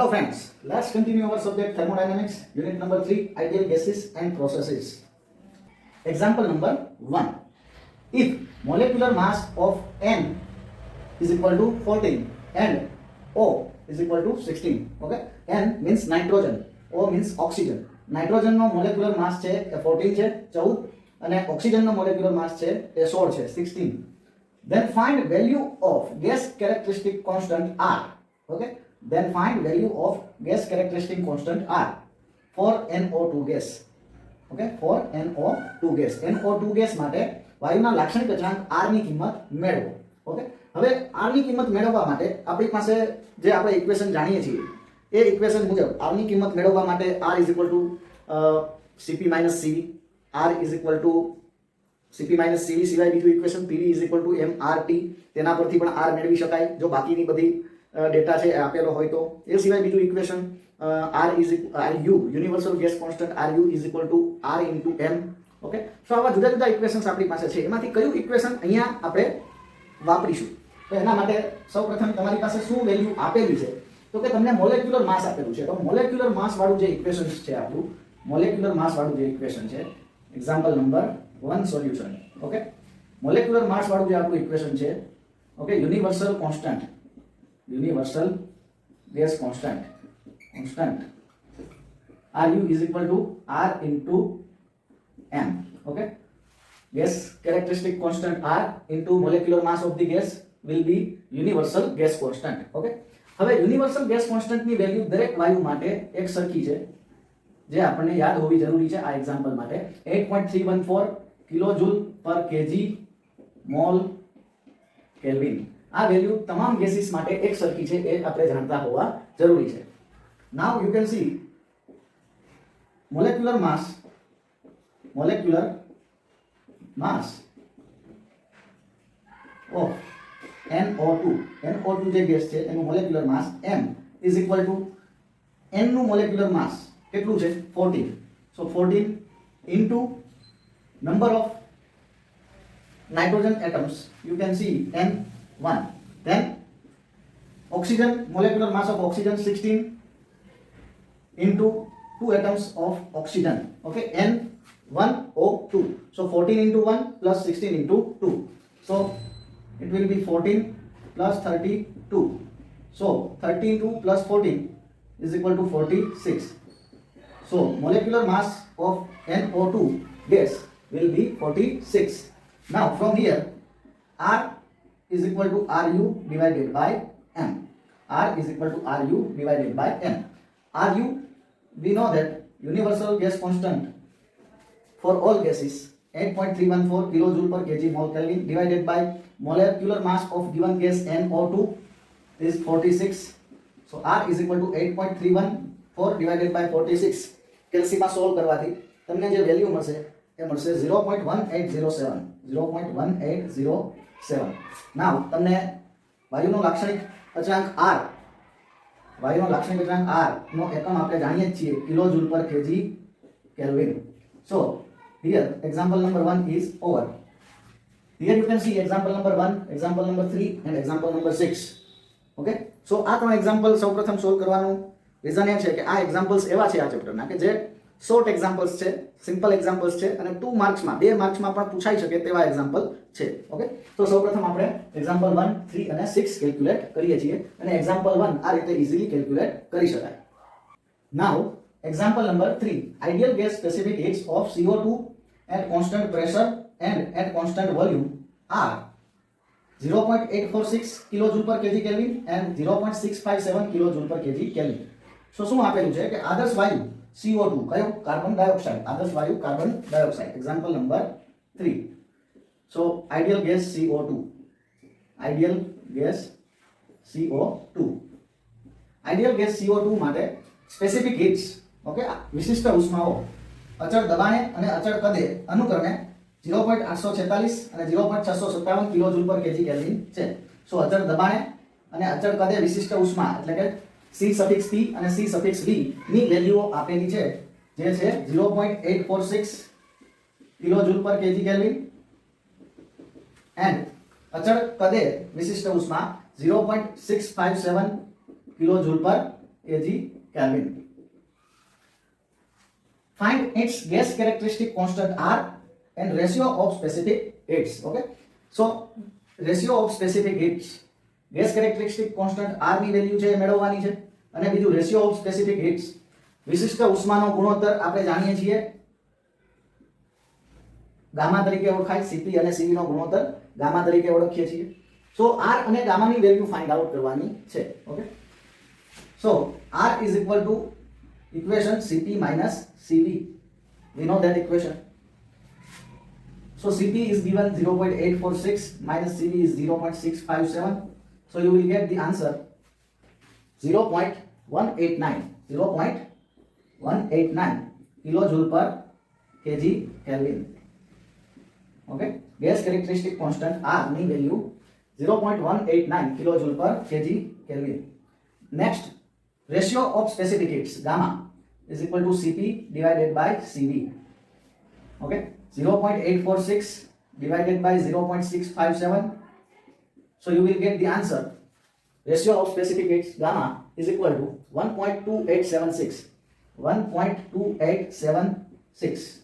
Hello friends, let's continue our subject thermodynamics, unit number 3, ideal gases and processes. Example number 1. If molecular mass of N is equal to 14 and O is equal to 16, okay? N means nitrogen, O means oxygen. Nitrogen no molecular mass છે એ 14 છે 14 અને oxygen નો molecular mass છે એ 16 છે 16. Then find value of gas characteristic constant R, okay? Then find value of gas characteristic constant R for NO2 gas. Okay, for NO2 gas. NO2 gas માટે વાયુના લાક્ષણિક અચળાંક R ની કિંમત મેળવો. ઓકે, હવે R ની કિંમત મેળવવા માટે આપણી પાસે જે આપણે ઇક્વેશન જાણીએ છીએ એ ઇક્વેશન મુજબ R ની કિંમત મેળવવા માટે R Cp Cv, R Cp Cv સિવાય બીજું ઇક્વેશન Pv mRT, તેના પરથી પણ R મેળવી શકાય જો બાકીની બધી ડેટા છે આપેલો હોય તો. એ સિવાય બીજું equation RU universal gas constant RU R into m. Okay, so આવા જુદા જુદા ઇક્વેશન્સ આપણી પાસે છે, એમાંથી કયું ઇક્વેશન અહીંયા આપણે વાપરીશું? તો એના માટે સૌપ્રથમ તમારી પાસે શું વેલ્યુ આપેલી છે તો કે તમને મોલેક્યુલર માસ આપેલું છે. તો મોલેક્યુલર માસ વાળું જે ઇક્વેશન છે આપણું મોલેક્યુલર માસ વાળું જે ઇક્વેશન છે example number 1 solution. Okay, molecular mass વાળું જે આપણું ઇક્વેશન છે okay universal constant universal gas constant RU is equal to R into m. Okay, gas characteristic constant R into molecular mass of the gas will be universal gas constant. Okay, હવે universal gas constant ની value દરેક વાયુ માટે એક સરખી છે જે આપણને યાદ હોવી જરૂરી છે. આ એક્ઝામ્પલ માટે 8.314 કિલોજૂલ પર કેજી મોલ કેલ્વિન. આ વેલ્યુ તમામ ગેસીસ માટે એક સરખી છે એ આપણે જાણતા હોવા જરૂરી છે. Now you can see molecular mass of NO2 જે ગેસ છે એનું molecular mass m is equal to n નું મોલેક્યુલર માસ કેટલું છે 14. So 14 into number of nitrogen atoms you can see n1. Then oxygen, molecular mass of oxygen 16 into 2 atoms of oxygen. Okay, N1O2. So 14 into 1 plus 16 into 2. So it will be 14 plus 32. So 32 plus 14 is equal to 46. So molecular mass of NO2 gas will be 46. Now from here R is equal to RU divided by M. R is equal to RU divided by M. RU, we know that universal gas constant for all gases 8.314 kilojoule per kg mole Kelvin divided by molecular mass of given gas NO2 is 46. So R is equal to 8.314 divided by 46. કેલ્સીમાં solve કરવાથી તમને જે value મળશે એ મળશે 0.1807. 0.1807. નાઉ તમને વાયુનો લાક્ષણિક અચળાંક R નો એકમ આપણે જાણીએ છીએ કિલોજૂલ પર KG kelvin. So here example number 1 is over. Here you can see example number 1, example number 3 and example number 6. Okay, so આ ત્રણ એક્ઝામ્પલ સૌપ્રથમ સોલ્વ કરવાનું રીઝન એ છે કે આ એક્ઝામ્પલ્સ એવા છે આ ચેપ્ટરના કે જે શોર્ટ એક્ઝામ્પલ્સ છે, સિમ્પલ એક્ઝામ્પલ્સ છે અને 2 માર્ક્સમાં 2 માર્ક્સમાં પણ પૂછાઈ શકે તેવા એક્ઝામ્પલ છે. ઓકે, તો સૌપ્રથમ આપણે એક્ઝામ્પલ 1, 3 અને 6 કેલ્ક્યુલેટ કરીએ છીએ અને એક્ઝામ્પલ 1 આ રીતે ઇઝીલી કેલ્ક્યુલેટ કરી શકાય. Now example number 3, ideal gas specific heats of CO2 at constant pressure and at constant volume are 0.846 kilojoule per kg Kelvin and 0.657 kilojoule per kg Kelvin. So શું આપેલું છે કે આદર્શ વાયુ CO2 કયો કાર્બન ડાયોક્સાઇડ, આદર્શ વાયુ carbon dioxide. Example number 3. So ideal gas CO2, ideal gas CO2 માટે સ્પેસિફિક હીટ્સ ઓકે વિશિષ્ટ ઉષ્માઓ અચળ દબાણે અને અચળ કદે અનુક્રમે 0.846 અને 0.657 કિલોજૂલ પર કેજી કેલ્વિન છે. સો અચળ દબાણે અને અચળ કદે વિશિષ્ટ ઉષ્મા એટલે કે C_P અને C_V ની વેલ્યુઓ આપેલી છે જે છે 0.846 કિલોજૂલ પર કેજી કેલ્વિન એન્ડ અચળ કદે વિશિષ્ટ ઉષ્મા 0.657 કિલોજૂલ પર kg Kelvin. Find its gas characteristic constant R and ratio of specific heats. Okay, so ratio of specific heats, gas characteristic constant R ની વેલ્યુ છે એ મેળવવાની છે, અને બીજું રેશિયો ઓફ સ્પેસિફિક હીટ્સ, વિશિષ્ટ ઉષ્માનો ગુણોત્તર આપણે જાણીએ છીએ ગામા તરીકે ઓળખાય, Cp અને Cv નો ગુણોત્તર ગામા તરીકે ઓળખીએ છીએ. સો R અને ગામાની વેલ્યુ ફાઇન્ડ આઉટ કરવાની છે. Okay, so R is equal to equation Cp minus Cv. We know that equation. So Cp is given 0.846 minus Cv is 0.657. So you will get the answer 0.189 kilojoule per kg Kelvin. Okay, gas characteristic constant R ની value 0.189 kilojoule per kg Kelvin. Next, ratio of specific heats gamma is equal to Cp divided by Cv. Okay, 0.846 divided by 0.657. So you will get the answer. Ratio of specific heats gamma is equal to 1.2876. 1.2876.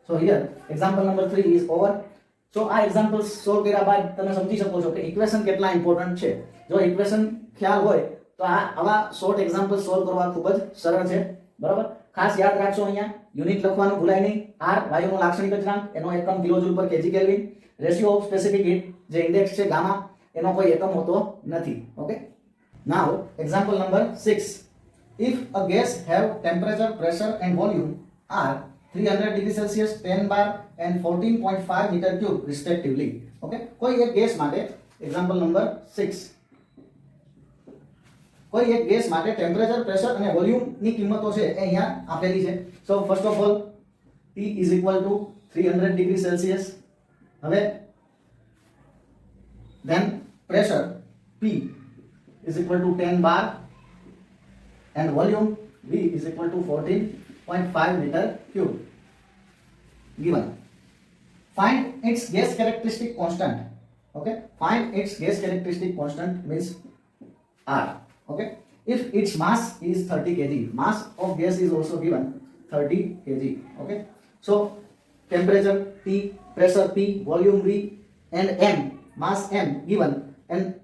So here example number 3 is over. So આ examples solve કર્યા બાદ તમે સમજી શકો છો કે equation કેટલા important છે. જો ઇક્વેશન ખ્યાલ હોય તો આવા શોર્ટ એક્ઝામ્પલ સોલ્વ કરવા ખૂબ જ સરળ છે. બરાબર, ખાસ યાદ રાખજો, અહીંયા યુનિટ લખવાનું ભૂલાય નહીં. R વાયુનો લાક્ષણિક અચળાંક, એનો એકમ કિલોજૂલ પર KG kelvin. Ratio of specific heat જે ઇન્ડેક્સ છે ગામા, એનો કોઈ એકમ હોતો નથી. Okay, now example number 6. If a gas have temperature, pressure and volume are 300 degree Celsius, 10 bar and 14.5 meter cube respectively. Okay, કોઈ એક ગેસ માટે એક્ઝામ્પલ નંબર 6, કોઈ એક ગેસ માટે ટેમ્પરેચર, પ્રેશર અને વોલ્યુમ ની કિંમતો છે એ અહીંયા આપેલી છે. So first of all T is equal to 300 degree Celsius. હવે then pressure P is equal to 10 bar and volume V is equal to 14.5 meter cube given. Find its gas characteristic constant. Okay, find its gas characteristic constant means R. Okay, if its mass is 30 kg, mass of gas is also given 30 kg. Okay, so temperature T, pressure P, volume V and M, mass M given, and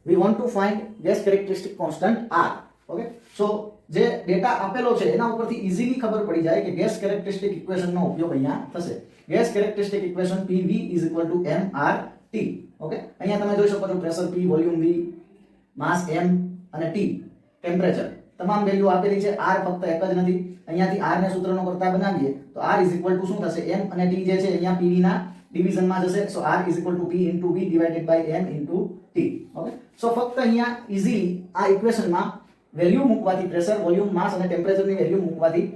we want to find gas characteristic constant R. Okay, so જે data આપેલો છે એના ઉપરથી easily ખબર પડી જાય કે gas characteristic ઇક્વેશનનો ઉપયોગ અહીંયા થશે. Gas characteristic equation PV = mRT. Okay, અહીંયા તમે જોઈ શકો છો પ્રેશર P, વોલ્યુમ V, માસ M અને T, ટેમ્પરેચર, તમામ વેલ્યુ આપેલી છે. R ફક્ત એક જ નથી. અહીંયાથી R ને સૂત્રનો કરતા બનાવીએ તો R = શું થશે? M અને T જે છે અહીંયા PV ના ડિવિઝનમાં જશે. So R = P * V / M * T. Okay, so ફક્ત અહીંયા ઈઝીલી આ ઇક્વેશનમાં વેલ્યુ મૂકવાથી, પ્રેશર, વોલ્યુમ, માસ અને ટેમ્પરેચરની વેલ્યુ મૂકવાથી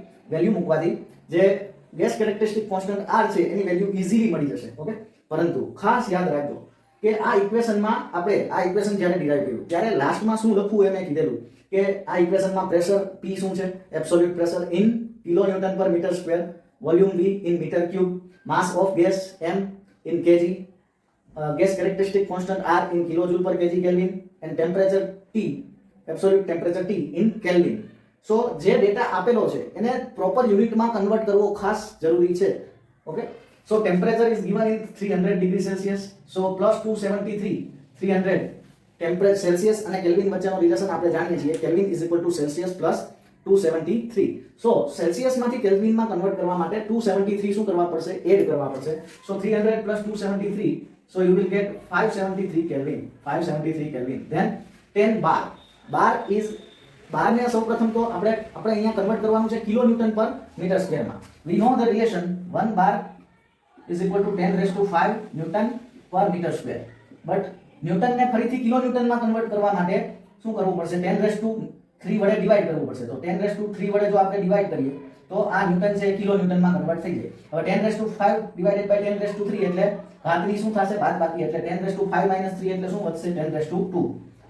જે ગેસ કેરેક્ટરિસ્ટિક કોન્સ્ટન્ટ R છે એની વેલ્યુ ઈઝીલી મળી જશે. ઓકે, પરંતુ ખાસ યાદ રાખજો કે આ ઇક્વેશનમાં આપણે આ ઇક્વેશન જ્યારે ડિરાઈવ કર્યું ત્યારે લાસ્ટમાં શું લખવું એ મેં કીધેલું કે આ ઇક્વેશનમાં પ્રેશર P શું છે? Absolute pressure in kilo newton પર metre square, volume V in metre cube, mass of gas M in KG, gas characteristic constant R in kilojoule પર KG kelvin and temperature T, absolute temperature T in kelvin. So જે data આપેલો છે એને proper યુનિટમાં convert કરવો ખાસ જરૂરી છે. Okay, so temperature is given in 300 degree Celsius. So plus 273, 300 temperature Celsius અને કેલ્વિન વચ્ચેનો રિલેશન આપણે જાણીએ છીએ. Kelvin = Celsius plus 273. સો સેલ્સિયસમાંથી કેલ્વિનમાં કન્વર્ટ કરવા માટે 273 શું કરવા પડશે? એડ કરવા પડશે. સો 300 + 273, so you will get 573 Kelvin. 573 Kelvin. Then 10 bar. બાર ને સૌપ્રથમ તો આપણે અહીંયા કન્વર્ટ કરવાનું છે કિલો ન્યૂટન પર મીટર સ્ક્વેરમાં. We know the relation 1 bar = 10⁵ newton પર મીટર સ્ક્વેર. બટ ન્યૂટનને ફરીથી કિલો ન્યૂટનમાં કન્વર્ટ કરવા માટે શું કરવું પડશે? 10⁻³ વડે ડિવાઈડ કરવું પડશે. તો 10⁻³ વડે જો આપણે ડિવાઈડ કરીએ તો આ ન્યૂટન છે કિલો ન્યૂટનમાં કન્વર્ટ થઈ જાય. હવે 10⁵ ડિવાઇડેડ બાય 10⁻³ એટલે ઘાતની શું થશે? બાદબાકી. એટલે 10⁵ - 3 એટલે શું વધશે? 10⁻².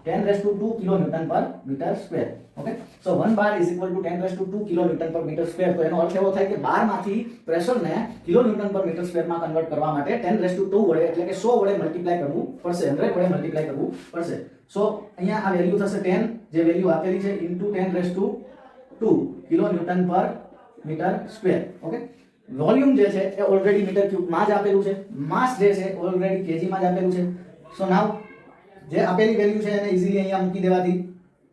10 raised to 2 kilonewton per meter square. Okay, so 1 bar is equal to 10 raised to 2 kilonewton per meter square. તો એનો અર્થ એવો થાય કે બાર માંથી પ્રેશરને કિલોન્યુટન પર મીટર સ્ક્વેરમાં કન્વર્ટ કરવા માટે 10 raised to 2 વડે એટલે કે 100 વડે મલ્ટીપ્લાય કરવું પડશે, 100 વડે મલ્ટીપ્લાય કરવું પડશે. સો અહીંયા આ વેલ્યુ થશે 10, જે વેલ્યુ આપેલી છે, into 10 raised to 2 kilonewton per metre square. Okay, volume જે છે એ ઓલરેડી મીટર ક્યુબમાં જ આપેલું છે, માસ જે છે ઓલરેડી કેજીમાં જ આપેલું છે. સો નાઉ જે આપેલી વેલ્યુ છે એને ઈઝીલી અહીંયા મૂકી દેવાથી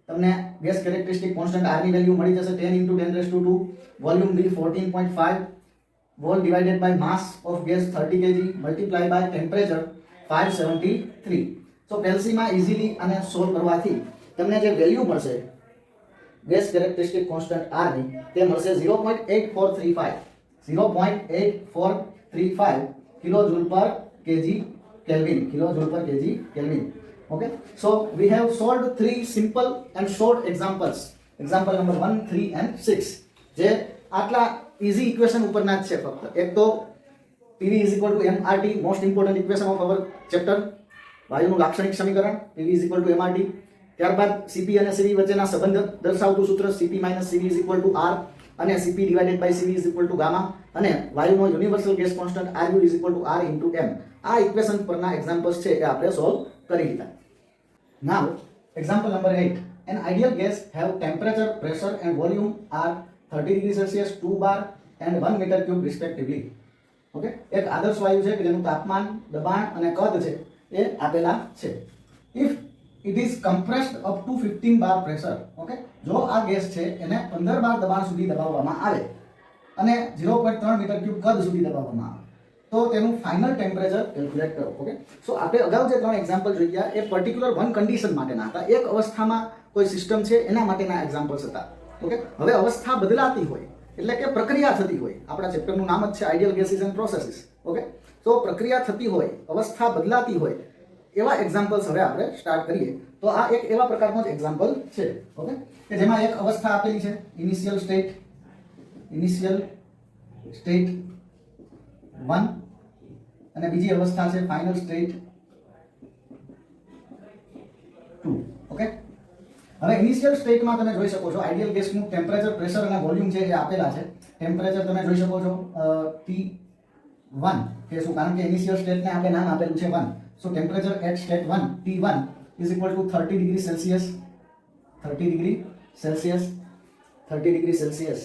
તમને ગેસ કેરેક્ટરિસ્ટિક કોન્સ્ટન્ટ R ની વેલ્યુ મળી જશે. 10 into 10 raised to 2, volume V 14.5 vol divided by mass of gas 30 kg multiply by temperature 573. So પેલ્સીમાં ઈઝીલી આને સોલ્વ કરવાથી તમને જે વેલ્યુ મળશે ગેસ કેરેક્ટરિસ્ટિક કોન્સ્ટન્ટ R ની તે મળશે 0.8435 કિલોજૂલ પર કેજી કેલ્વિન, કિલોજૂલ પર KG kelvin. Okay, so we have solved 3 simple and short examples. Example number 1, 3 and 6. જે આટલા easy equation ઉપરના જ છે ફક્ત. એક તો PV is equal to MRT, most important equation of our chapter. વાયુનું લાક્ષણિક સમીકરણ PV is equal to MRT. ત્યારબાદ CP અને CV વચ્ચેના સંબંધ દર્શાવતું સૂત્ર CP - CV is equal to R અને CP divided by CV is equal to gamma અને વાયુનો universal gas constant RU is equal to R into M. આ ઇક્વેશન પરના એક્ઝામ્પલ્સ છે એ આપણે સોલ્વ કરી લીધા. Now, example number 8. An ideal gas have temperature, pressure and volume are 30 degree Celsius, 2 bar and 1 meter cube respectively. Okay? એક આદર્શ વાયુ છે કે જેનું તાપમાન, દબાણ અને કદ છે એ આપેલા છે. If it is compressed up to 15 bar pressure, okay? જો આ ગેસ છે એને 15 બાર દબાણ સુધી દબાવવામાં આવે અને 0.3 મીટર ક્યુબ કદ સુધી દબાવવામાં આવે તો તેનું ફાઇનલ ટેમ્પરેચર કેલ્ક્યુલેટ કરો. ઓકે, સો આપણે અગાઉ જે 3 એક્ઝામ્પલ જોઈ ગયા એ પર્ટિક્યુલર વન કન્ડિશન માટેના હતા, એક અવસ્થામાં કોઈ સિસ્ટમ છે એના માટેના એક્ઝામ્પલ્સ હતા. ઓકે, હવે અવસ્થા બદલાતી હોય એટલે કે પ્રક્રિયા થતી હોય, આપણા ચેપ્ટરનું નામ જ છે ideal gases and processes. Okay, તો પ્રક્રિયા થતી હોય, અવસ્થા બદલાતી હોય એવા એક્ઝામ્પલ્સ હવે આપણે સ્ટાર્ટ કરીએ. તો આ એક એવા પ્રકારનો જ એક્ઝામ્પલ છે. ઓકે, કે જેમાં એક અવસ્થા આપેલી છે ઇનિશિયલ સ્ટેટ 1 અને બીજી અવસ્થા છે ફાઇનલ સ્ટેટ 2. ઓકે, હવે ઇનિશિયલ સ્ટેટમાં તમે જોઈ શકો છો આઇડિયલ ગેસનું ટેમ્પરેચર, પ્રેશર અને વોલ્યુમ છે એ આપેલા છે. ટેમ્પરેચર તમે જોઈ શકો છો T1 કે શું, કારણ કે ઇનિશિયલ સ્ટેટને આપણે નામ આપેલું છે 1. So temperature at state 1 T1 is equal to 30 degree Celsius 30 degree Celsius 30 degree Celsius.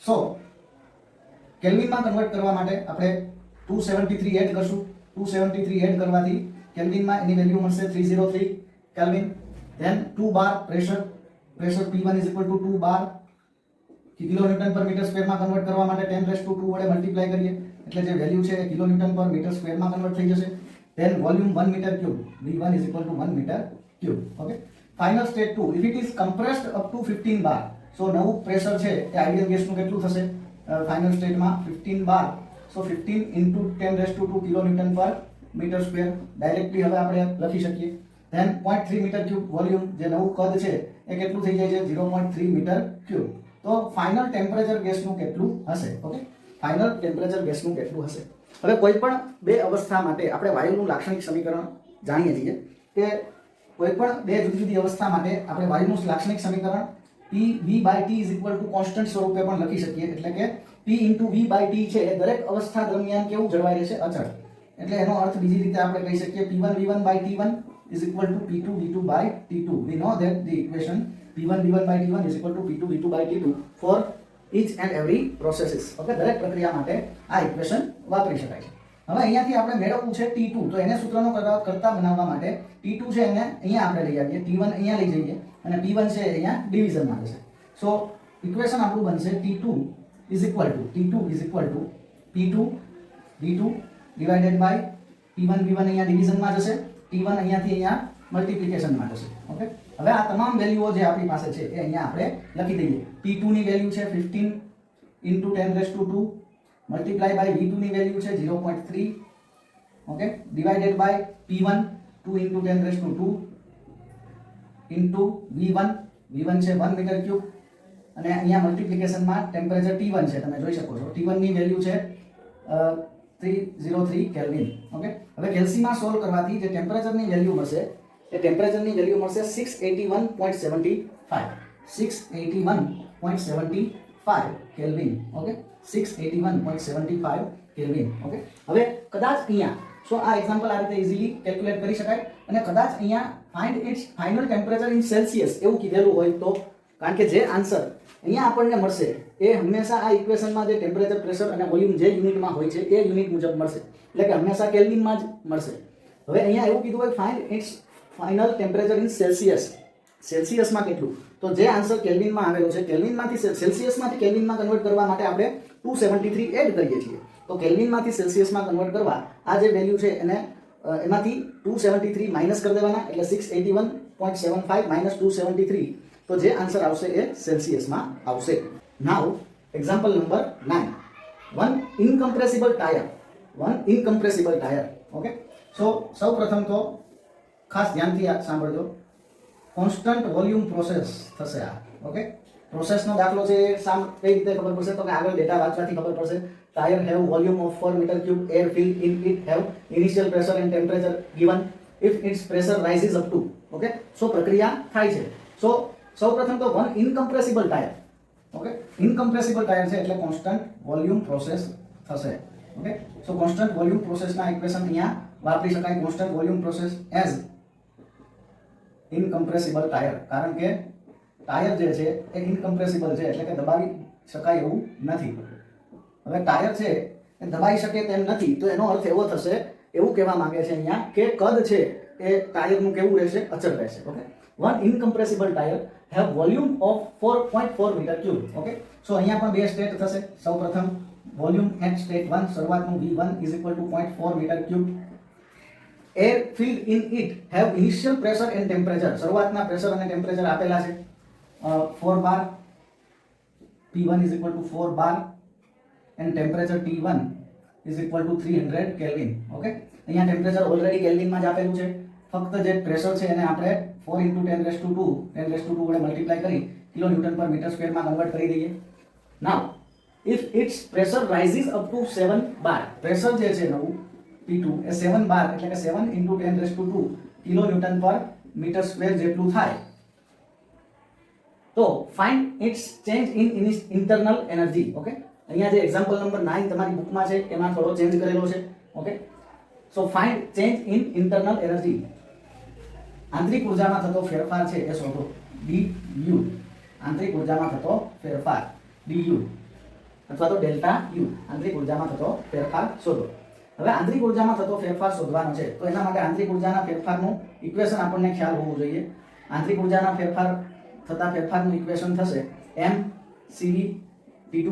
So કેલ્વિનમાં convert કરવા માટે આપણે 273 એડ કરશું. 273 એડ કરવાથી કેલ્વિનમાં એની વેલ્યુ મળશે 303 kelvin. Then 2 bar pressure P1 is equal to 2 bar kilonewton per metre સ્ક્વેરમાં convert કરવા માટે 10 raised to 2 વડે મલ્ટીપ્લાય કરીએ એટલે જે વેલ્યુ છે એ કિલોન્યુટન પર મીટર સ્ક્વેરમાં કન્વર્ટ થઈ જશે. Then volume 1 metre cube, V1 is equal to 1 metre cube. Okay, final state 2. if it is compressed up to 15 bar, so નવું પ્રેશર છે એ આઇડિયલ ગેસનું કેટલું થશે ફાઇનલ સ્ટેટમાં 15 બાર. So 15 into 10 raised to 2 kilonewton per metre square directly હવે આપણે લખી શકીએ. ધેન 0.3 મીટર ક્યુબ વોલ્યુમ, જે નવું કદ છે એ કેટલું થઈ જાય છે 0.3 મીટર ક્યુબ. તો ફાઇનલ ટેમ્પરેચર ગેસનું કેટલું હશે? ઓકે, ફાઇનલ ટેમ્પરેચર ગેસનું કેટલું હશે? હવે કોઈ પણ બે અવસ્થા માટે આપણે વાયુનું લાક્ષણિક સમીકરણ જાણીએ છીએ કે કોઈ પણ બે જુદી જુદી અવસ્થા માટે આપણે વાયુનું લાક્ષણિક સમીકરણ PV/T is equal to constant સ્વરૂપે પણ લખી શકીએ. એટલે કે P into V/T છે એ દરેક અવસ્થા દરમિયાન કેવું જળવાઈ રહેશે? અચળ. એટલે એનો અર્થ બીજી રીતે આપણે કહી શકીએ P1 V1 by T1 is equal to P2 V2 by T2. We know that the equation P1 V1 by T1 is equal to P2 V2 by T2 for each and every processes. Okay, દરેક પ્રક્રિયા માટે આ equation વાપરી શકાય છે. હવે અહીંયાથી આપણે મેળવવું છે T2, તો એને સૂત્રનો કરતા બનાવવા માટે T2 છે એને અહીંયા આપણે લઈ આવીએ, T1 અહીંયા લઈ જઈએ અને P1 છે અહીંયા ડિવિઝનમાં જશે. સો ઇક્વેશન આપણું બનશે T2 is equal to P2 V2 divided by P1 V1 અહીંયા ડિવિઝનમાં જશે, T1 અહીંયાથી અહીંયા મલ્ટીપ્લિકેશનમાં જશે. ઓકે, હવે આ તમામ વેલ્યુઓ જે આપણી પાસે છે એ અહીંયા આપણે લખી દઈએ. P2 ની વેલ્યુ છે 15 into 10 raised to 2 multiply by V2 ની વેલ્યુ છે 0.3. Okay, divided by P1 2 into 10 raised to 2 into V1 છે 1 મીટર ક્યુબ અને અહીંયા મલ્ટિપ્લિકેશનમાં ટેમ્પરેચર T1 છે, તમે જોઈ શકો છો. T1 ની વેલ્યુ છે 303 કેલ્વિન. ઓકે, હવે કેલ્સીમાં સોલ્વ કરવાથી જે ટેમ્પરેચરની વેલ્યુ મળશે એ ટેમ્પરેચરની વેલ્યુ મળશે 681.75. 681.75 કેલ્વિન. Okay, 681.75 kelvin. ઓકે, હવે કદાચ અહીંયા આ એક્ઝામ્પલ આ રીતે ઇઝીલી કેલ્ક્યુલેટ કરી શકાય, અને કદાચ અહીંયા find its final temperature in Celsius એવું કીધેલું હોય તો, કારણ કે જે આન્સર અહીંયા આપણને મળશે એ હંમેશા આ ઇક્વેશનમાં જે ટેમ્પરેચર, પ્રેશર અને વોલ્યુમ જે યુનિટમાં હોય છે એ યુનિટ મુજબ મળશે, એટલે કે હંમેશા કેલ્વિનમાં જ મળશે. હવે અહીંયા એવું કીધું હોય find its final temperature in Celsius. સેલ્સિયસમાં કેટલું? તો જે આન્સર કેલ્વિનમાં આવેલો છે, કેલ્વિનમાંથી સેલ્સિયસમાંથી કેલ્વિનમાં કન્વર્ટ કરવા માટે આપણે 273 એડ કરીએ છીએ. તો કેલ્વિનમાંથી સેલ્સિયસમાં કન્વર્ટ કરવા આ જે વેલ્યુ છે એને એમાંથી 273 માઇનસ કરી દેવાના, એટલે 681.75 માઇનસ 273, તો જે આન્સર આવશે એ સેલ્સિયસમાં આવશે. Now example number 9. One incompressible tyre. Okay, સૌ પ્રથમ તો ખાસ ધ્યાનથી સાંભળજો. કોન્સ્ટન્ટ વોલ્યુમ પ્રોસેસ થશે આ. ઓકે, પ્રોસેસનો દાખલો છે કઈ રીતે ખબર પડશે? તો કે આગળ ડેટા વાંચવાથી ખબર પડશે. Tyre have volume of 4 metre cube air filled in it have initial pressure and temperature given if its pressure rises up to. Okay, પ્રક્રિયા થાય છે. સૌપ્રથમ તો one incompressible tyre. Okay, incompressible tyre છે એટલે કોન્સ્ટન્ટ વોલ્યુમ પ્રોસેસ થશે. Okay, constant volume પ્રોસેસના equation અહીંયા વાપરી શકાય. Constant volume process as incompressible tyre, કારણ કે ટાયર જે છે એ ઇનકમ્પ્રેસિબલ છે, એટલે કે દબાવી શકાય એવું નથી. હવે ટાયર છે એ દબાઈ શકે તેમ નથી, તો એનો અર્થ એવો થશે, એવું કહેવા માંગે છે અહીંયા કે કદ છે એ ટાયરનું કેવું રહેશે? અચળ રહેશે. Okay, one incompressible tyre have volume of 4.4 metre cube. Okay, અહીંયા પણ બે સ્ટેટ થશે. સૌપ્રથમ વોલ્યુમ એટ સ્ટેટ 1 શરૂઆતનું V1 0.4 metre cube. Air filled in it have initial pressure and temperature. શરૂઆતના પ્રેશર અને ટેમ્પરેચર આપેલા છે 4 bar. P1 4 bar and temperature T1 300 kelvin. Okay, અહીંયા ટેમ્પરેચર ઓલરેડી કેલ્વિનમાં જ આપેલું છે, ફક્ત જે પ્રેશર છે એને આપણે 4 × 10⁻² વડે મલ્ટીપ્લાય કરી કિલો ન્યૂટન પર મીટર સ્ક્વેરમાં કન્વર્ટ કરી દઈએ. Now if its pressure rises up to 7 bar. Pressure જે છે નવું P2 એ 7 બાર, એટલે કે 7 × 10⁻² કિલો ન્યૂટન પર મીટર સ્ક્વેર જેટલું થાય, તો find its change in internal energy. Okay, અહીંયા જે એક્ઝામ્પલ નંબર 9 તમારી બુકમાં છે એમાં થોડો ચેન્જ કરેલો છે. Okay, find change in internal energy. આંતરિક ઉર્જામાં થતો ફેરફાર છે એ શોધો. DU, આંતરિક ઉર્જામાં થતો ફેરફાર DU અથવા તો ડેલ્ટા U, આંતરિક ઉર્જામાં થતો ફેરફાર શોધો. હવે આંતરિક ઉર્જામાં થતો ફેરફાર શોધવાનો છે, તો એના માટે આંતરિક ઉર્જાના ફેરફારનું ઇક્વેશન આપણને ખ્યાલ હોવું જોઈએ. આંતરિક ઉર્જાના થતા ફેરફારનું ઇક્વેશન થશે mCV T2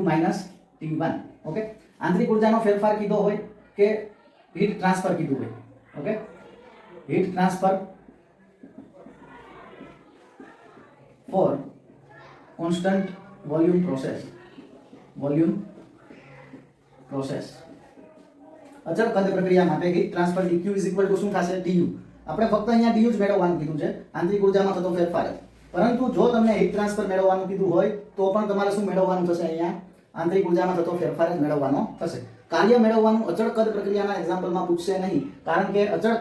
- T1. ઓકે, આંતરિક ઉર્જાનો ફેરફાર કીધો હોય કે હીટ ટ્રાન્સફર કીધું હોય. Okay, heat transfer for constant volume process. અચળ કદ પ્રક્રિયા માટે હીટ ટ્રાન્સફર dq શું થશે? du. આપણે ફક્ત અહીંયા du જ મેળવવાનું કીધું છે, આંતરિક ઉર્જામાં થતો ફેરફાર. પરંતુ જો તમને હીટ ટ્રાન્સફર મેળવવાનું કીધું હોય તો પણ તમારે શું મેળવવાનું થશે? અહીંયા આંતરિક ઉર્જામાં થતો ફેરફાર જ મેળવવાનો થશે. કાર્ય મેળવવાનું અચળ કદ પ્રક્રિયાના એક્ઝામ્પલમાં પૂછશે નહીં, કારણ કે અચળ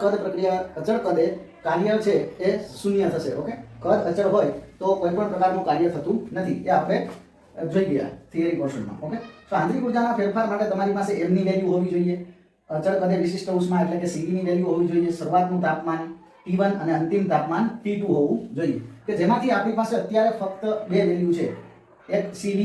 કદે કાર્ય છે એ શૂન્ય થશે. ઓકે, કદ અચળ હોય તો કોઈ પણ પ્રકારનું કાર્ય થતું નથી, એ આપણે જોઈ ગયા થિયરી પોર્શનમાં. ઓકે, આંતરિક ઉર્જાના ફેરફાર માટે તમારી પાસે m ની વેલ્યુ હોવી જોઈએ. અચળ કદે વિશિષ્ટ ઉષ્મા એટલે કે CV ની વેલ્યુ હોવી જોઈએ. શરૂઆતનું તાપમાન T1 અને અંતિમ તાપમાન T2 હોવું જોઈએ, કે જેમાંથી આપણી પાસે અત્યારે ફક્ત બે વેલ્યુ છે. એક CV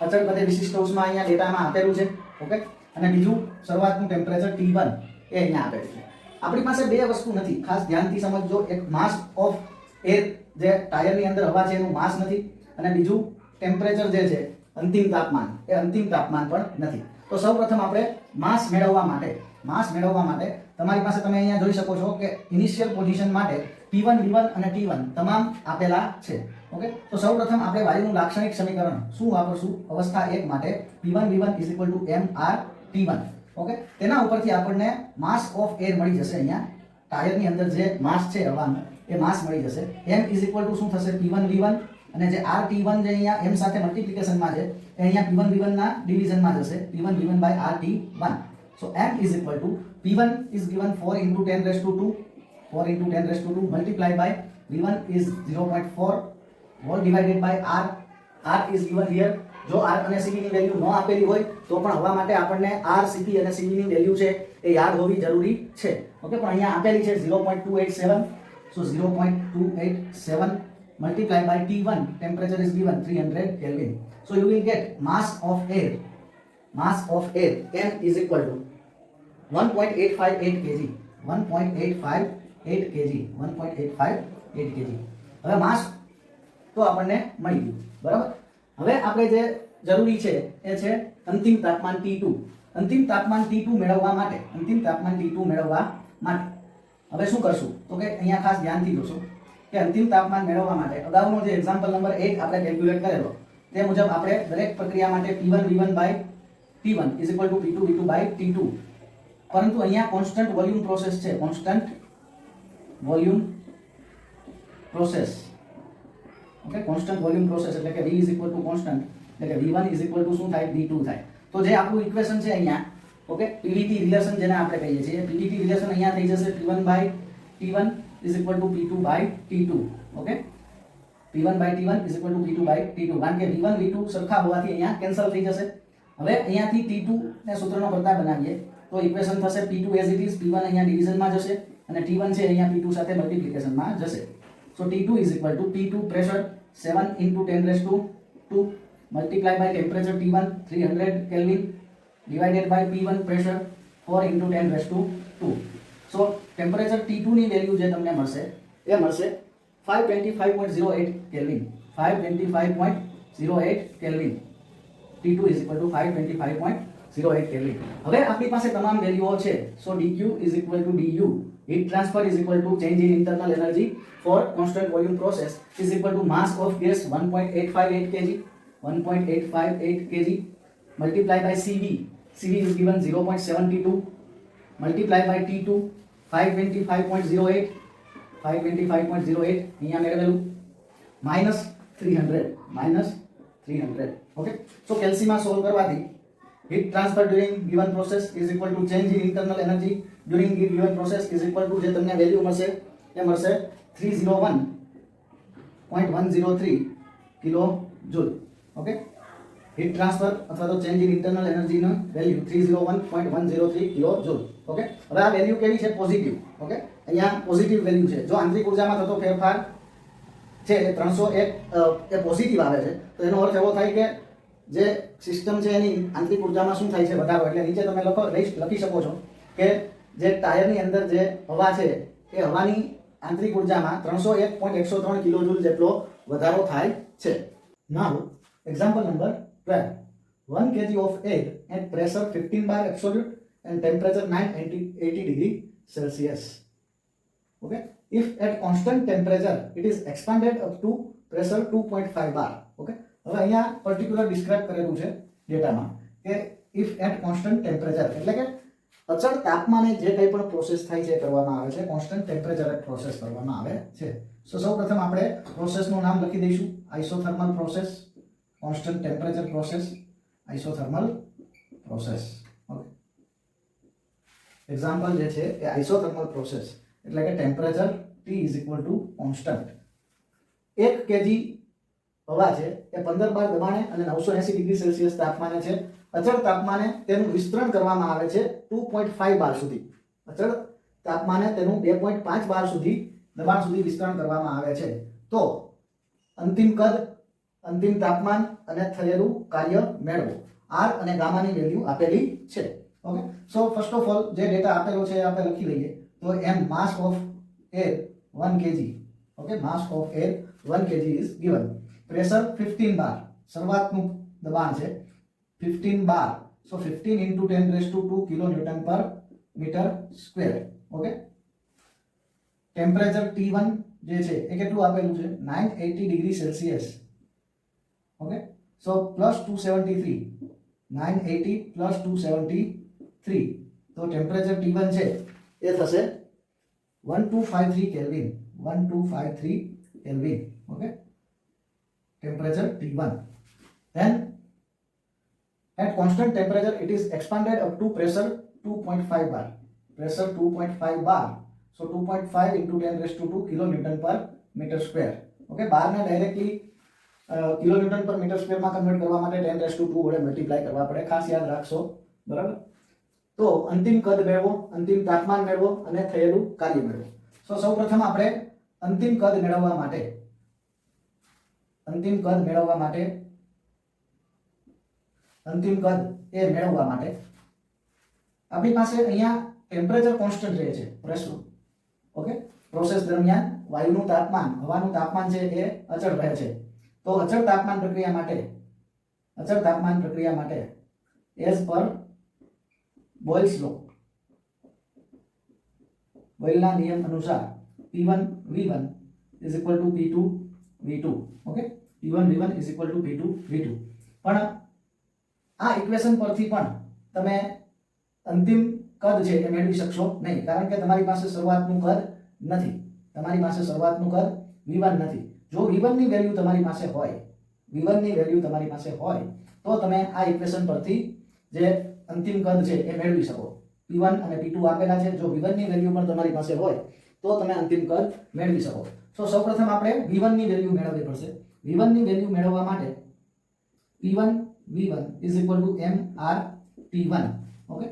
અચળ કદે વિશિષ્ટ ઉષ્મા અહીંયા ડેટામાં આપેલું છે. ઓકે, અને બીજું શરૂઆતનું ટેમ્પરેચર T1 એ અહીંયા આપેલું છે. આપણી પાસે બે વસ્તુ નથી, ખાસ ધ્યાનથી સમજજો. એક માસ ઓફ એર, જે ટાયરની અંદર હવા છે એનું માસ નથી, અને બીજું ટેમ્પરેચર જે છે અંતિમ તાપમાન, એ અંતિમ તાપમાન પણ નથી. તો સૌપ્રથમ આપણે માસ મેળવવા માટે તમારી પાસે તમે અહીંયા જોઈ શકો છો કે ઇનિશિયલ પોઝિશન માટે P1, V1 અને T1 તમામ આપેલા છે. ઓકે, તો સૌપ્રથમ આપણે વાયુનું લાક્ષણિક સમીકરણ શું વાપરશું? અવસ્થા 1 માટે P1 V1 mR T1. Okay, તેના ઉપરથી આપણને માસ ઓફ એર મળી જશે. અહીંયા ટાયરની અંદર જે માસ છે હવાનું એ માસ મળી જશે. m શું થશે? P1 V1 અને જે RT1 જે અહીંયા m સાથે મલ્ટીપ્લિકેશનમાં છે એ અહીંયા P1 V1 ના ડિવિઝનમાં જશે P1 V1 by RT1. So m is equal to P1 is given 4 into 10 raised to 2 4 into 10 raised to 2 multiplied by V1 is 0.4 whole divided by R. R is given here. જો R અને CV ની value ન આપેલી હોય તો પણ હવા માટે આપણને R, CP અને CV ની વેલ્યુ છે એ યાદ હોવી જરૂરી છે. ઓકે, પણ અહીંયા આપેલી છે 0.287. So 0.287 multiplied by T1, temperature is given 300 Kelvin. So you will get mass of air m is equal to 1.858 kg. 1.858 kg. 1.858 kg. હવે માસ તો આપણને મળી ગયું, બરાબર. હવે આપણે જે જરૂરી છે એ છે અંતિમ તાપમાન T2. અંતિમ તાપમાન T2 મેળવવા માટે હવે શું કરશું તો કે અહીંયા ખાસ ધ્યાનથી જોશો કે અંતિમ તાપમાન મેળવવા માટે અગાઉનો જે એક્ઝામ્પલ નંબર 1 આપણે કેલ્ક્યુલેટ કરેલો તે મુજબ આપણે દરેક પ્રક્રિયા માટે P1 V1 by T1 is equal to P2 V2 by T2, પરંતુ અહીંયા કોન્સ્ટન્ટ વોલ્યુમ પ્રોસેસ છે. Constant volume process, okay, constant volume process એટલે કે V is equal to constant એટલે કે V1 is equal to શું થાય V2 થાય. તો જે આપણું ઇક્વેશન છે અહીંયા, ઓકે, PVT રિલેશન જેને આપણે કહીએ છીએ, PVT રિલેશન અહીંયા થઈ જશે P1 by T1 is equal to P2 by T2. Okay, P1 by T1 is equal to P2 by T2, કારણ કે V1 V2 સરખા હોવાથી અહીંયા કેન્સલ થઈ જશે. હવે અહીંયાથી T2 ને સૂત્રનો કરતા બનાવીએ તો ઇક્વેશન થશે P2 as it is, P1 અહીંયા ડિવિઝનમાં જશે અને T1 છે અહીંયા P2 સાથે મલ્ટીપ્લિકેશનમાં જશે. So T2 is equal to P2 pressure 7 into 10 raised to 2 multiplied by temperature T1 300 Kelvin divided by P1 pressure 4 into 10 raised to 2. So temperature T2 ની value જે તમને મળશે એ મળશે 525.08 Kelvin. 525.08 Kelvin. T2 is equal to 525.08 Kelvin. હવે આપણી પાસે તમામ વેલ્યુઓ છે. So dq is equal to du. Heat transfer is equal to change in internal energy for constant volume process is equal to mass of gas 1.858 kg. 1.858 kg multiplied by CV. CV is given 0.72 multiplied by T2 525.08. 525.08 અહીંયા મેળવેલું minus 300. Okay, so કેલ્સીમાં solve કરવાથી heat transfer during given process is equal to change in internal energy during given process is equal to જે તમને value મળશે એ મળશે 301.103 kilo joule. Okay, heat transfer અથવા તો change in internal એનર્જીનો value 301.103 kilo joule. Okay, હવે આ વેલ્યુ કેવી છે? પોઝિટિવ. ઓકે, અહીંયા પોઝિટિવ વેલ્યુ છે. જો આંતરિક ઉર્જામાં થતો ફેરફાર છે 301 એ પોઝિટિવ આવે છે તો એનો અર્થ એવો થાય કે જે સિસ્ટમ છે એની આંતરિક ઉર્જામાં શું થાય છે? વધારો. એટલે નીચે તમે લખી શકો છો કે જે ટાયરની અંદર જે હવા છે એ હવાની આંતરિક ઉર્જામાં 301.103 કિલોજૂલ જેટલો વધારો થાય છે. નાઉ example number 12. 1 kg of air at pressure 15 bar absolute and temperature 980 degree Celsius. Okay, if at constant temperature it is expanded up to pressure 2.5 bar. Okay, હવે અહીંયા પર્ટિક્યુલર ડિસ્ક્રાઇબ કરેલું છે ડેટામાં કે if at constant temperature એટલે કે અચળ તાપમાને જે કંઈ પણ પ્રોસેસ થાય છે કરવામાં આવે છે કોન્સ્ટન્ટ ટેમ્પરેચરે પ્રોસેસ કરવામાં આવે છે. સો સૌપ્રથમ આપણે પ્રોસેસનું નામ લખી દઈશું isothermal process, constant temperature process, isothermal process. Okay, example જે છે એ આઇસોથર્મલ પ્રોસેસ એટલે કે temperature T is equal to constant. 1 kg હવા છે એ 15 બાર દબાણે અને 980 ડિગ્રી સેલ્સિયસ તાપમાને છે. અચળ તાપમાને તેનું વિસ્તરણ કરવામાં આવે છે 2.5 બાર સુધી. અચળ તાપમાને તેનું 2.5 બાર સુધી દબાણ સુધી વિસ્તરણ કરવામાં આવે છે. તો અંતિમ કદ, અંતિમ તાપમાન અને થયેલું કાર્ય મેળવો. R અને ગામાની વેલ્યુ આપેલી છે. Okay, so first of all જે ડેટા આપેલો છે એ આપણે લખી લઈએ. તો m mass of air 1 kg. Okay, mass of air 1 kg is given. Pressure 15 bar, શરૂઆતનું દબાણ છે 15 બાર. So 15 into 10 raised to 2 kilo newton પર metre square. Okay, temperature T1 જે છે એ કેટલું આપેલું છે? 980 degree Celsius. Okay, so plus 273, 980 plus 273, તો ટેમ્પરેચર T1 છે એ થશે 1253 kelvin. 1253 kelvin. Okay, temperature T1. Then at constant temperature it is expanded up to pressure 2.5 bar. Pressure 2.5 bar. So 2.5 into 10 raised to 2 kilonewton per meter square. Okay, બાર ને directly kilonewton per metre square માં convert કરવા માટે 10 raised to 2 વડે multiply કરવા પડે, ખાસ યાદ રાખશો. બરાબર? તો અંતિમ કદ મેળવો, અંતિમ તાપમાન મેળવો અને થયેલું કાર્ય મેળવો. સો સૌપ્રથમ આપણે અંતિમ કદ મેળવવા માટે અંતિમ કદ એ મેળવવા માટે આપણી પાસે અહીંયા ટેમ્પરેચર કોન્સ્ટન્ટ રહે છે, પ્રેશર. ઓકે, પ્રોસેસ દરમિયાન વાયુનું તાપમાન, હવાનું તાપમાન છે એ અચળ રહે છે. તો અચળ તાપમાન પ્રક્રિયા માટે એઝ પર બોયલ્સ લો, બોયલના નિયમ અનુસાર P1 V1 is equal to P2 V2. Okay, P1 V1 is equal to P2 V2. પણ આ ઇક્વેશન પરથી પણ તમે અંતિમ કદ છે એ મેળવી શકશો નહીં, કારણ કે તમારી પાસે શરૂઆતનું કદ નથી. V1 નથી. જો V1 ની વેલ્યુ તમારી પાસે હોય તો તમે આ ઇક્વેશન પરથી જે અંતિમ કદ છે એ મેળવી શકો. P1 અને P2 આપેલા છે. જો V1 ની વેલ્યુ પણ તમારી પાસે હોય તો તમે અંતિમ કદ મેળવી શકો. સો સૌપ્રથમ આપણે V1 ની વેલ્યુ મેળવવી પડશે. V1 ની વેલ્યુ મેળવવા માટે P1 V1 is equal to mR T1. Okay,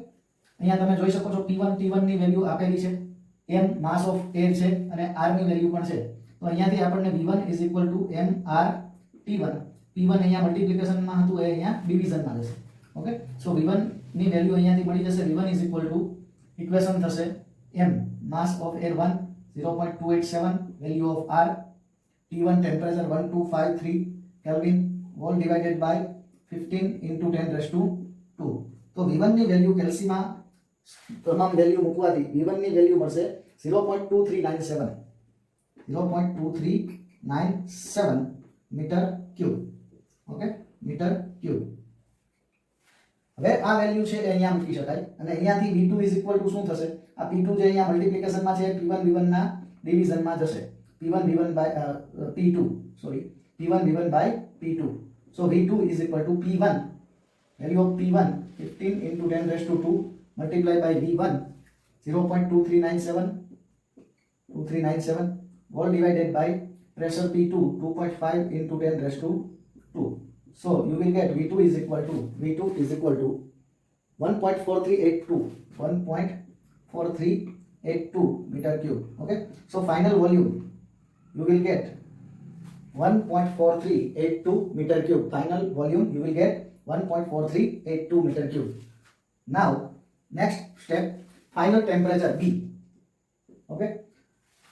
અહીંયા તમે જોઈ શકો છો P1 T1 ની વેલ્યુ આપેલી છે, m માસ ઓફ એર છે અને r ની વેલ્યુ પણ છે. તો અહીંયાથી આપણને V1 is equal to mR T1. P1 અહીંયા મલ્ટીપ્લિકેશન માં હતું, એ અહીંયા ડિવિઝન માં જશે. ઓકે, સો V1 ની વેલ્યુ અહીંયાથી મળી જશે. V1 is equal to equation થશે m mass of air 1 0.287, value of r, T1 temperature 1253 Kelvin, whole divided by 15 into 10 raised to 2. તો V1 ની વેલ્યુ કેલ્સીમાં તમામ વેલ્યુ મૂકવાથી V1 ની વેલ્યુ મળશે 0.2397 metre cube. Okay, metre cube. હવે આ value છે એ અહીંયા મૂકી શકાય અને અહીંયાથી V2 is equal to શું થશે? આ P2 જે અહીંયા મલ્ટીપ્લિકેશન માં છે P1 V1 ના ડિવિઝન માં જશે. P1 V1 by P2, sorry, P1 V1 by P2. So V2 is equal to P1, value of P1 15 into 10 raised to 2 multiplied by V1 0.2397 whole divided by pressure P2 2.5 into 10 raised to 2. So you will get V2 is equal to 1.4382 meter cube. Okay, so final volume you will get 1.4382 meter cube. Final volume you will get 1.4382 meter cube. Now next step, final temperature B. Okay,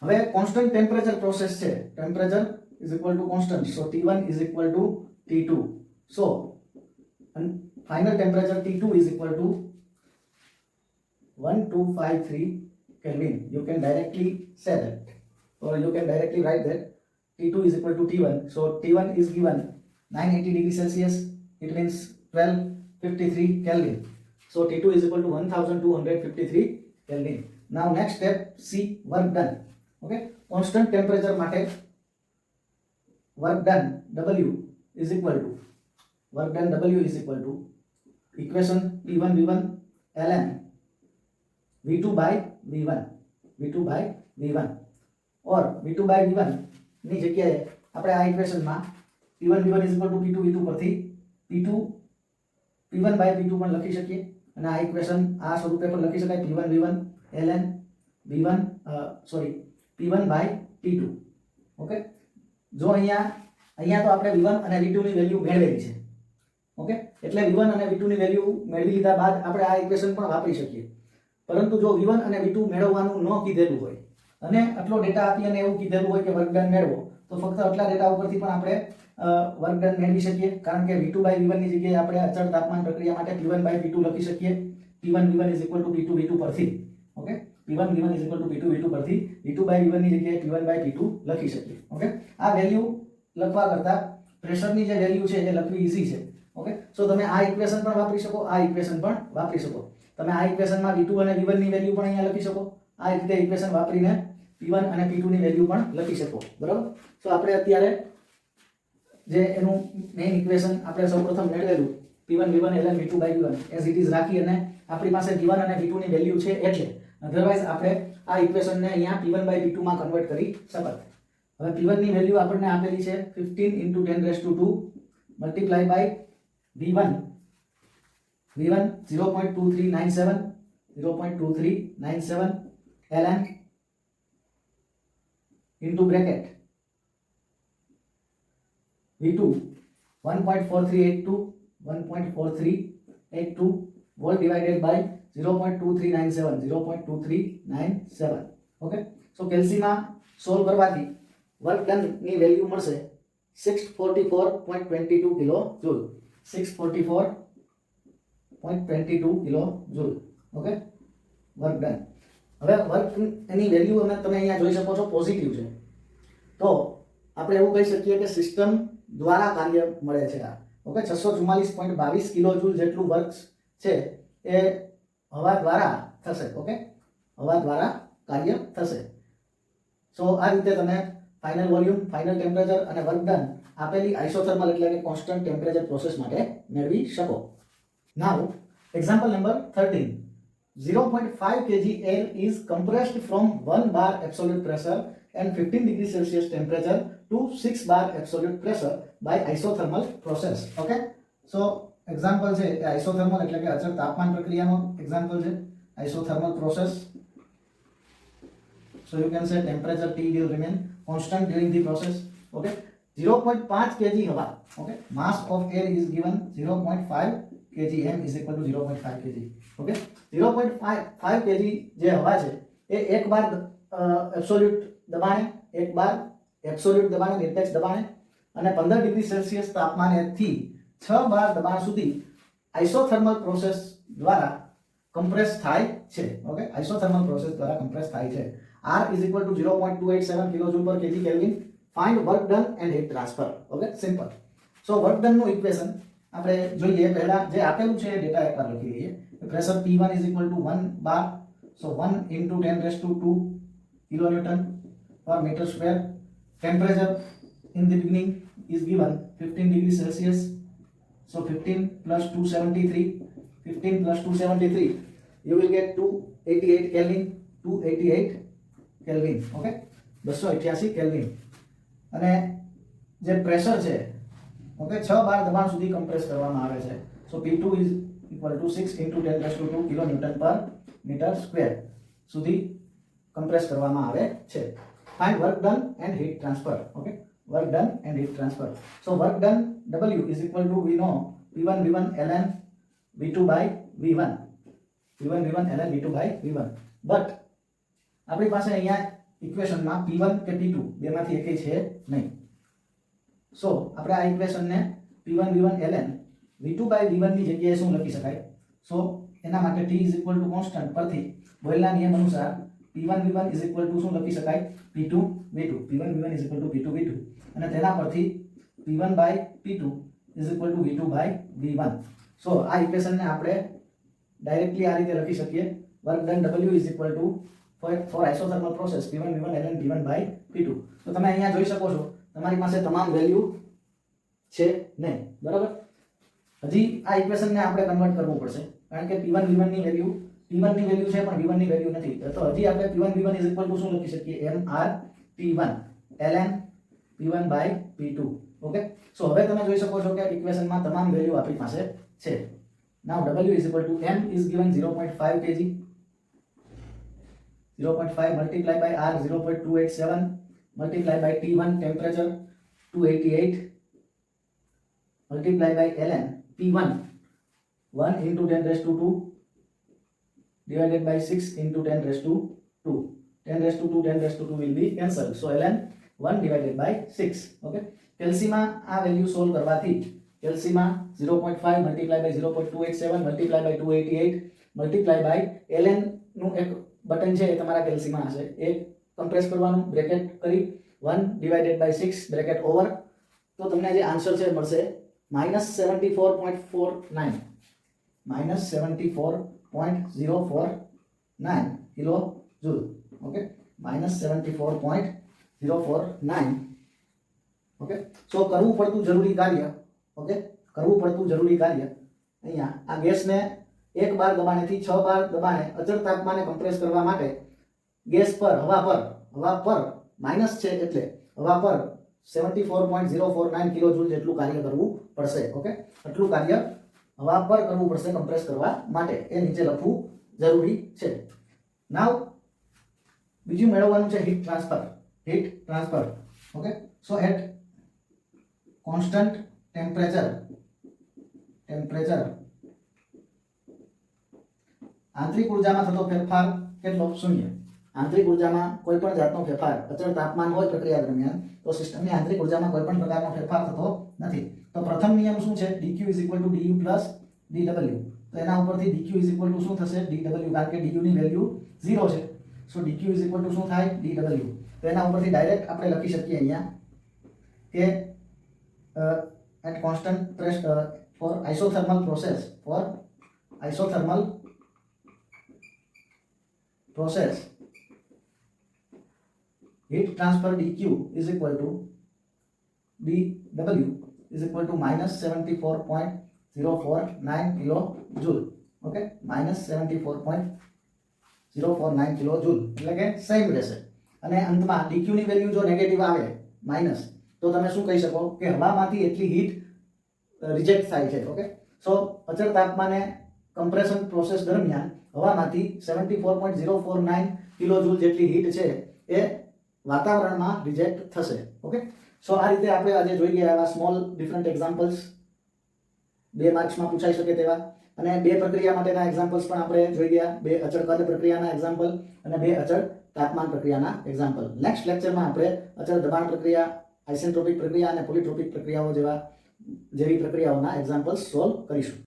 હવે constant temperature process છે, temperature is equal to constant, so T1 is equal to T2. So final temperature T2 is equal to 1253 Kelvin. You can directly say that, or you can directly write that T2 is equal to T1. So T1 is given 980 degrees Celsius, it means 1253 Kelvin. So T2 is equal to 1253 Kelvin. Now next step, C, work done. Okay, constant temperature માટે work done W is equal to equation P1 V1 ln V2 by V1 or V2 by V1 ની જગ્યાએ આપણે આ ઇક્વેશનમાં P1 V1 is equal to P2 V2 પરથી P1 by P2 પણ લખી શકીએ અને આ ઇક્વેશન આ સ્વરૂપે પણ લખી શકાય P1 V1 ln P1 by P2. Okay, જો અહીંયા તો આપણે V1 અને V2 ની વેલ્યુ મેળવેલી છે. ઓકે, એટલે V1 અને V2 ની વેલ્યુ મેળવી લીધા બાદ આપણે આ ઇક્વેશન પણ વાપરી શકીએ. પરંતુ જો V1 અને V2 મેળવવાનું ન કીધેલું હોય અને આટલો ડેટા આપી અને એવું કીધેલું હોય કે વર્ક ડન મેળવો, તો ફક્ત આટલા ડેટા ઉપરથી પણ આપણે વર્ક ડન મેળવી શકીએ, કારણ કે V2 by V1 ની જગ્યાએ આપણે અચળ તાપમાન પ્રક્રિયા માટે P1 by P2 લખી શકીએ. P1 V1 is equal to P2 V2 પરથી. Okay, P1 V1 is equal to P2 V2 પરથી V2 by V1 ની જગ્યાએ P1 by P2 લખી શકીએ. ઓકે, આ વેલ્યુ લખવા કરતા પ્રેશરની જે વેલ્યુ છે એ લખવી ઈઝી છે. ઓકે, સો તમે આ ઇક્વેશન પણ વાપરી શકો, આ ઇક્વેશન પણ વાપરી શકો. તમે આ ઇક્વેશનમાં V2 અને V1 ની વેલ્યુ પણ અહીંયા લખી શકો. આ રીતે ઇક્વેશન વાપરીને P1 અને P2 ની વેલ્યુ પણ લખી શકો. બરાબર, સો આપણે અત્યારે જે એનું મેઇન ઇક્વેશન આપણે સૌપ્રથમ મેળવેલું p1 v1 ln v2 v1 as it is રાખી અને આપણી પાસે v1 અને v2 ની વેલ્યુ છે એટલે અધરવાઇઝ આપણે આ ઇક્વેશનને અહીંયા p1 v2 માં કન્વર્ટ કરી શકત. હવે p1 ની વેલ્યુ આપણને આપેલી છે 15 * 10⁻² multiply by v1 0.2397 ln into bracket v2 1.4382 whole divided by 0.2397 okay. so કેલ્સીમાં solve કરવાથી વર્ક ડન ની વેલ્યુ મળશે 644.22 kilo joule 644.22 kilo joule okay work done. હવે વર્ક એની વેલ્યુ અને તમે અહીંયા જોઈ શકો છો પોઝિટિવ છે તો આપણે એવું કહી શકીએ કે સિસ્ટમ દ્વારા કાર્ય મળે છે આ ઓકે. 644.22 કિલો જૂલ જેટલું વર્ક છે એ હવા દ્વારા થશે ઓકે, હવા દ્વારા કાર્ય થશે. સો આ રીતે તમે ફાઇનલ વોલ્યુમ, ફાઇનલ ટેમ્પરેચર અને વર્ક ડન આપેલી આઇસોથર્મલ એટલે કે કોન્સ્ટન્ટ ટેમ્પરેચર પ્રોસેસ માટે મેળવી શકો. નાઉ example number 13. 0.5 kg air is compressed from 1 bar absolute pressure and 15 degrees Celsius temperature to 6 bar absolute pressure by isothermal process. Okay. So example છે isothermal એટલે કે અચળ તાપમાન પ્રક્રિયાનો example છે isothermal process. So you can say temperature T will remain constant during the process. Okay. 0.5 kg હવા. Okay. Mass of air is given 0.5 kg, m is equal to 0.5 kg. Okay. 0.5 kg જે હવા છે એ એક બાર absolute દબાણે, એક બાર absolute દબાણે, નિરપેક્ષ દબાણે અને 15 ડિગ્રી સેલ્સિયસ તાપમાનેથી 6 બાર દબાણ સુધી આઇસોથર્મલ પ્રોસેસ દ્વારા કમ્પ્રેસ થાય છે. ઓકે, આઇસોથર્મલ પ્રોસેસ દ્વારા કમ્પ્રેસ થાય છે. R is equal to 0.287 કિલોજૂલ પર KG kelvin. Find work done and heat transfer. Okay, simple. So work done નું ઇક્વેશન આપણે જોઈએ પહેલા જે આપેલું છે ડેટા એકવાર લખી લઈએ. Pressure P1 is equal to 1 bar, so 1 into 10⁻², kilonewton per meter square. Temperature in the beginning is given 15 degrees Celsius, so 15 plus 273, 15 plus 273, you will get 288 Kelvin, 288 Kelvin, okay, 288 Kelvin. અને જે pressure છે okay 6 બાર દબાણ સુધી compress કરવામાં આવે છે. સો P2 is equal to 6 into 10⁻² kilonewton per meter square સુધી compress કરવામાં આવે છે. Find work done and heat transfer. Okay, work done and heat transfer. So work done W is equal to we know P1 V1 ln V2 by V1, P1 V1 ln V2 by V1. But આપણી પાસે અહીંયા ઇક્વેશનમાં P1 કે P2 બેમાંથી એકેય છે નહીં. સો આપણે આ ઇક્વેશનને P1 V1 ln V2 by V1 ની જગ્યાએ શું લખી શકાય? સો એના માટે T is equal to constant પરથી બોયલના નિયમ અનુસાર P1 V1 is equal to શું લખી શકાય? P2 V2. P1 V1 is equal to P2 V2 અને તેના પરથી P1 by P2 is equal to V2 by V1. સો આ ઇક્વેશનને આપણે ડાયરેક્ટલી આ રીતે લખી શકીએ. Work done W is equal to for isothermal process P1 V1 ln P1 by P2. તો તમે અહીંયા જોઈ શકો છો તમારી પાસે તમામ વેલ્યુ છે નહીં, બરાબર. હજી આ ઇક્વેશનને આપણે કન્વર્ટ કરવું પડશે કારણ કે P1 V1 ની વેલ્યુ P1 ની વેલ્યુ છે પણ V1 ની વેલ્યુ નથી. તો હજી આપણે P1 V1 is equal to શું લખી શકીએ? MR P1 ln P1 by P2. Okay, so હવે તમે જોઈ શકો છો કે ઇક્વેશનમાં તમામ વેલ્યુ આપણી પાસે છે. નાઉ W is equal to M is given 0.5 kg, 0.5 multiply by R 0.287 multiply by T1 temperature 288 multiply by ln P1 1 into 10⁻² divided by 6 into 10⁻². 10⁻², 10⁻² will be cancelled. So ln 1 divided by 6. Okay. કેલ્સીમાં આ value solve કરવાથી કેલ્સીમાં 0.5 multiply by 0.287 multiply by 288 multiply by ln નું એક button છે એ તમારા કેલ્સીમાં હશે. એક compress કરવાનું bracket કરી 1 divided by 6 બ્રેકેટ ઓવર તો તમને જે આન્સર છે મળશે -74.49 -74.049 kilo joule. Okay, -74.049 okay so કરવું પડતું જરૂરી કાર્ય ઓકે કરવું પડતું જરૂરી કાર્ય અહીંયા આ ગેસને 1 બાર દબાણેથી 6 બાર દબાણે અચળ તાપમાને કમ્પ્રેસ કરવા માટે ગેસ પર હવા પર માઇનસ છે એટલે હવા પર 74.049 કિલો જૂલ જેટલું કાર્ય કરવું પડશે ઓકે આટલું કાર્ય હવા પર કરવું પડશે કમ્પ્રેસ કરવા માટે એ નીચે લખવું જરૂરી છે નાવ બીજું મેળવવાનું છે heat transfer okay so at constant temperature આંતરિક ઉર્જામાં થતો ફેરફાર કેટલો શૂન્ય આંતરિક ઉર્જામાં કોઈ પણ જાતનો ફેરફાર અચળ તાપમાન હોય પ્રક્રિયા દરમિયાન તો સિસ્ટમની આંતરિક ઉર્જામાં કોઈ પણ પ્રકારનો ફેરફાર થતો નથી તો પ્રથમ નિયમ શું છે dq = du + dw તો એના ઉપરથી dq = શું થશે dw કારણ કે du ની વેલ્યુ 0 છે સો dq = શું થાય dw તો એના ઉપરથી ડાયરેક્ટ આપણે લખી શકીએ અહીંયા કે at constant pressure for isothermal process heat transfer dq is equal to dw is equal to -74.049 kilojoule okay -74.049 kilojoule એટલે કે સેમ રહેશે અને અંતમાં dq ની વેલ્યુ જો નેગેટિવ આવે માઈનસ તો તમે શું કહી શકો કે હવામાંથી એટલી હીટ રિજેક્ટ થાય છે ઓકે સો અચળ તાપમાને કમ્પ્રેશન પ્રોસેસ દરમિયાન હવામાંથી 74.049 કિલોજૂલ જેટલી હીટ છે એ વાતાવરણમાં રિજેક્ટ થશે ઓકે સો આ રીતે આપણે આજે જોઈ ગયા એવા સ્મોલ ડિફરન્ટ એક્ઝામ્પલ્સ 2 માર્ક્સમાં પૂછાઈ શકે તેવા અને 2 પ્રક્રિયા માટેના એક્ઝામ્પલ્સ પણ આપણે જોઈ ગયા 2 અચળ કદ પ્રક્રિયાના એક્ઝામ્પલ અને 2 અચળ તાપમાન પ્રક્રિયાના એક્ઝામ્પલ નેક્સ્ટ લેક્ચરમાં આપણે અચળ દબાણ પ્રક્રિયા આઇસેન્ટ્રોપિક પ્રક્રિયા અને પોલિટ્રોપિક પ્રક્રિયાઓ જેવી પ્રક્રિયાઓના એક્ઝામ્પલ્સ સોલ્વ કરીશું